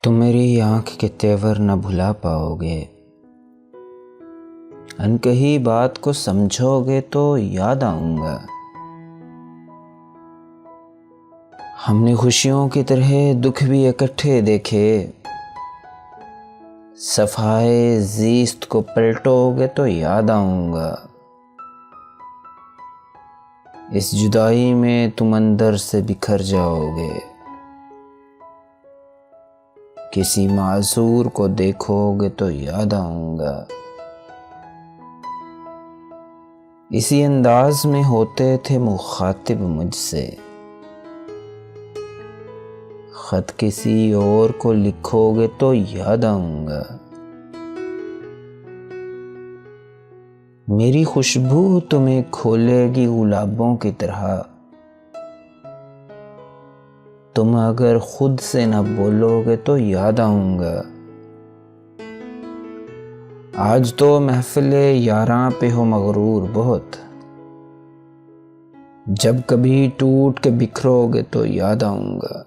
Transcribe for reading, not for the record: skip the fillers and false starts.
तुम मेरी आंख के तेवर न भुला पाओगे, अनकही बात को समझोगे तो याद आऊंगा। हमने खुशियों की तरह दुख भी इकट्ठे देखे, सफाए ज़ीस्त को पलटोगे तो याद आऊंगा। इस जुदाई में तुम अंदर से बिखर जाओगे, किसी मासूर को देखोगे तो याद आऊंगा। इसी अंदाज में होते थे मुखातिब मुझसे, खत किसी और को लिखोगे तो याद आऊंगा। मेरी खुशबू तुम्हें खोलेगी गुलाबों की तरह, तुम अगर खुद से न बोलोगे तो याद आऊंगा। आज तो महफिले यारां पे हो मगरूर बहुत, जब कभी टूट के बिखरोगे तो याद आऊंगा।